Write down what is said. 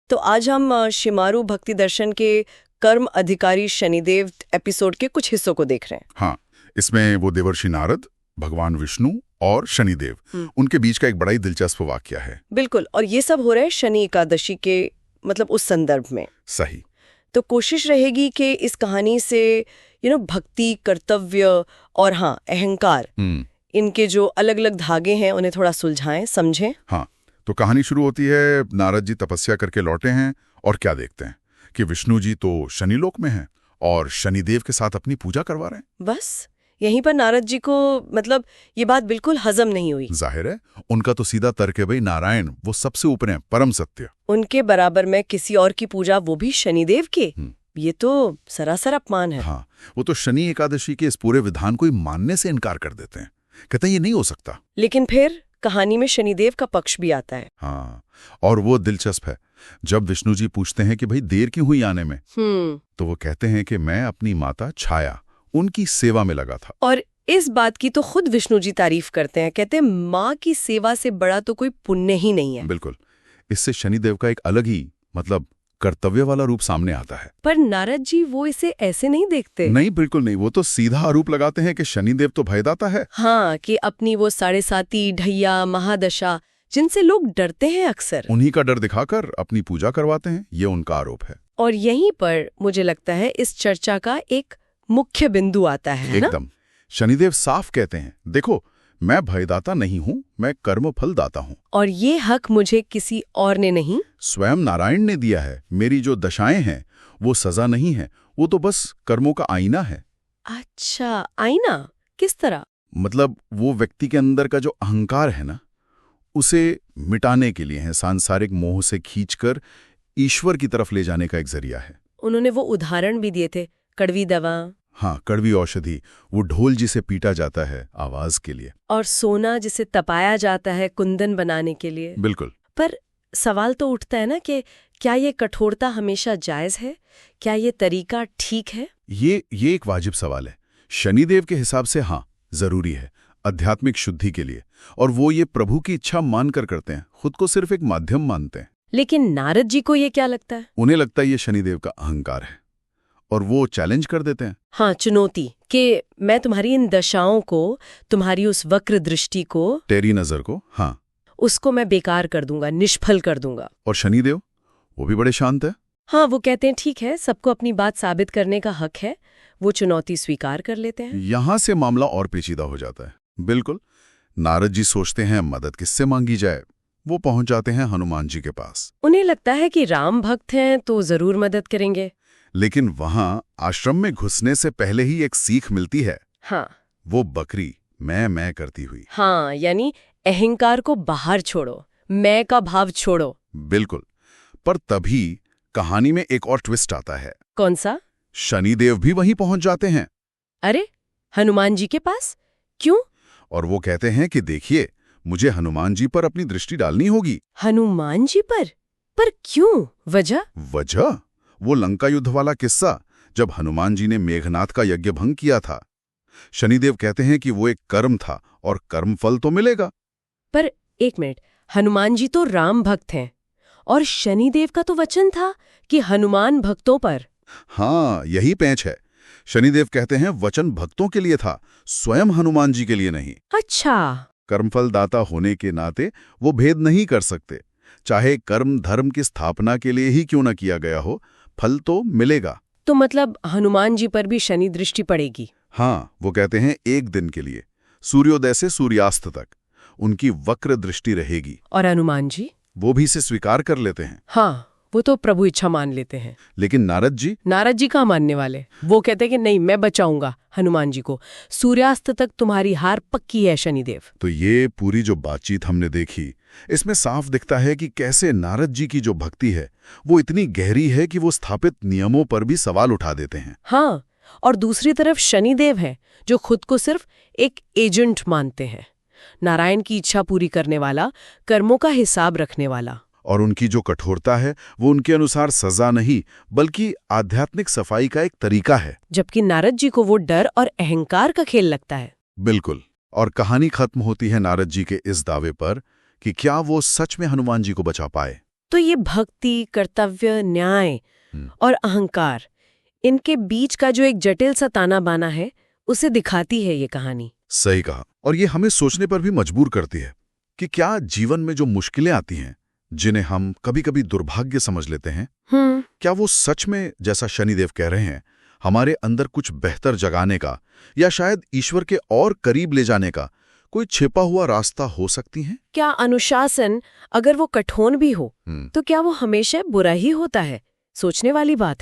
तो आज हम शिमारू भक्ति दर्शन के कर्म अधिकारी शनिदेव एपिसोड के कुछ हिस्सों को देख रहे हैं। हाँ, इसमें वो देवर्षि नारद, भगवान विष्णु और शनिदेव, उनके बीच का एक बड़ा ही दिलचस्प वाकया है। बिल्कुल, और ये सब हो रहा है शनि एकादशी के मतलब उस संदर्भ में। सही। तो कोशिश रहेगी कि इस कहानी से भक्ति, कर्तव्य और हाँ अहंकार, इनके जो अलग अलग धागे हैं उन्हें थोड़ा सुलझाएं, समझें। हाँ, तो कहानी शुरू होती है, नारद जी तपस्या करके लौटे हैं और क्या देखते हैं कि विष्णु जी तो शनिलोक में हैं और शनिदेव के साथ अपनी पूजा करवा रहे हैं। बस यहीं पर नारद जी को मतलब ये बात बिल्कुल हजम नहीं हुई। जाहिर है, उनका तो सीधा तर्क है, भाई नारायण वो सबसे ऊपर हैं, परम सत्य। उनके बराबर में किसी और की पूजा, वो भी शनिदेव के, ये तो सरासर अपमान है। हाँ, वो तो शनि एकादशी के इस पूरे विधान को ही मानने से इनकार कर देते हैं, कहते हैं ये नहीं हो सकता। लेकिन फिर कहानी में शनिदेव का पक्ष भी आता है। हाँ, और वो दिलचस्प है, जब विष्णु जी पूछते हैं कि भाई देर क्यों हुई आने में, तो वो कहते हैं कि मैं अपनी माता छाया, उनकी सेवा में लगा था। और इस बात की तो खुद विष्णु जी तारीफ करते हैं, कहते हैं माँ की सेवा से बड़ा तो कोई पुण्य ही नहीं है। बिल्कुल, इससे शनिदेव का एक अलग ही मतलब कर्तव्य वाला रूप सामने आता है। पर नारद जी वो इसे ऐसे नहीं देखते। नहीं, बिल्कुल नहीं, वो तो सीधा आरोप लगाते हैं कि शनिदेव तो भयदाता है। हाँ, कि अपनी वो साढ़े साती, ढैया, महादशा, जिनसे लोग डरते हैं अक्सर, उन्हीं का डर दिखाकर अपनी पूजा करवाते हैं, ये उनका आरोप है। और यहीं पर मुझे लगता है इस चर्चा का एक मुख्य बिंदु आता है ना? एकदम। शनिदेव साफ कहते हैं, देखो मैं भयदाता नहीं हूं, मैं कर्मफल दाता हूं, और ये हक मुझे किसी और ने नहीं, स्वयं नारायण ने दिया है। मेरी जो दशाएं हैं वो सजा नहीं है, वो तो बस कर्मों का आईना है। अच्छा, आईना किस तरह? मतलब वो व्यक्ति के अंदर का जो अहंकार है ना, उसे मिटाने के लिए है, सांसारिक मोह से खींचकर ईश्वर की तरफ ले जाने का एक जरिया है। उन्होंने वो उदाहरण भी दिए थे, कड़वी दवा, हाँ, कड़वी औषधि, वो ढोल जिसे पीटा जाता है आवाज के लिए, और सोना जिसे तपाया जाता है कुंदन बनाने के लिए। बिल्कुल। पर सवाल तो उठता है ना कि क्या ये कठोरता हमेशा जायज है? क्या ये तरीका ठीक है? ये एक वाजिब सवाल है। शनिदेव के हिसाब से हाँ, जरूरी है आध्यात्मिक शुद्धि के लिए, और वो ये प्रभु की इच्छा मानकर करते हैं, खुद को सिर्फ एक माध्यम मानते हैं। लेकिन नारद जी को ये क्या लगता है? उन्हें लगता है ये शनिदेव का अहंकार है, और वो चैलेंज कर देते हैं। हाँ, चुनौती, कि मैं तुम्हारी इन दशाओं को, तुम्हारी उस वक्र दृष्टि को, तेरी नजर को, हाँ, उसको मैं बेकार कर दूंगा, निष्फल कर दूंगा। और शनिदेव वो भी बड़े शांत है। हाँ, वो कहते हैं ठीक है, सबको अपनी बात साबित करने का हक है, वो चुनौती स्वीकार कर लेते हैं। यहां से मामला और पेचीदा हो जाता है। बिल्कुल, नारद जी सोचते हैं मदद किससे मांगी जाए। वो पहुंच जाते हैं हनुमान जी के पास। उन्हें लगता है कि राम भक्त हैं तो जरूर मदद करेंगे। लेकिन वहां आश्रम में घुसने से पहले ही एक सीख मिलती है। हाँ, वो बकरी मैं करती हुई। हाँ, यानी अहंकार को बाहर छोड़ो, मैं का भाव छोड़ो। बिल्कुल, पर तभी कहानी में एक और ट्विस्ट आता है। कौन सा? शनिदेव भी वहीं पहुंच जाते हैं। अरे, हनुमान जी के पास? क्यों? और वो कहते हैं कि देखिए, मुझे हनुमान जी पर अपनी दृष्टि डालनी होगी। हनुमान जी पर? पर क्यों? वजह? वजह? वो लंका युद्ध वाला किस्सा, जब हनुमान जी ने मेघनाथ का यज्ञ भंग किया था। शनिदेव कहते हैं कि वो एक कर्म था और कर्म फल तो मिलेगा। पर एक मिनट, हनुमान जी तो राम भक्त हैं, और शनिदेव का तो वचन था कि हनुमान भक्तों पर। हाँ, यही पेंच है। शनिदेव कहते हैं वचन भक्तों के लिए था, स्वयं हनुमान जी के लिए नहीं। अच्छा, कर्मफल दाता होने के नाते वो भेद नहीं कर सकते। चाहे कर्म धर्म की स्थापना के लिए ही क्यों न किया गया हो, फल तो मिलेगा। तो मतलब हनुमान जी पर भी शनि दृष्टि पड़ेगी? हाँ, वो कहते हैं एक दिन के लिए, सूर्योदय से सूर्यास्त तक उनकी वक्र दृष्टि रहेगी। और हनुमान जी? वो भी इसे स्वीकार कर लेते हैं। हाँ, वो तो प्रभु इच्छा मान लेते हैं। लेकिन नारद जी कहाँ मानने वाले? वो कहते हैं कि नहीं, मैं बचाऊंगा हनुमान जी को, सूर्यास्त तक तुम्हारी हार पक्की है शनिदेव। तो ये पूरी जो बातचीत हमने देखी, इसमें साफ दिखता है कि कैसे नारद जी की जो भक्ति है वो इतनी गहरी है कि वो स्थापित नियमों पर भी सवाल उठा देते हैं। हाँ, और दूसरी तरफ शनिदेव है जो खुद को सिर्फ एक एजेंट मानते हैं, नारायण की इच्छा पूरी करने वाला, कर्मों का हिसाब रखने वाला। और उनकी जो कठोरता है वो उनके अनुसार सजा नहीं बल्कि आध्यात्मिक सफाई का एक तरीका है। जबकि नारद जी को वो डर और अहंकार का खेल लगता है। बिल्कुल, और कहानी खत्म होती है नारद जी के इस दावे पर कि क्या वो सच में हनुमान जी को बचा पाए। तो ये भक्ति, कर्तव्य, न्याय और अहंकार, इनके बीच का जो एक जटिल सा ताना बाना है, उसे दिखाती है ये कहानी। सही कहा। और ये हमें सोचने पर भी मजबूर करती है कि क्या जीवन में जो मुश्किलें आती हैं, जिन्हें हम कभी कभी दुर्भाग्य समझ लेते हैं, क्या वो सच में, जैसा शनिदेव कह रहे हैं, हमारे अंदर कुछ बेहतर जगाने का या शायद ईश्वर के और करीब ले जाने का कोई छिपा हुआ रास्ता हो सकती हैं? क्या अनुशासन, अगर वो कठोर भी हो, तो क्या वो हमेशा बुरा ही होता है? सोचने वाली बात है।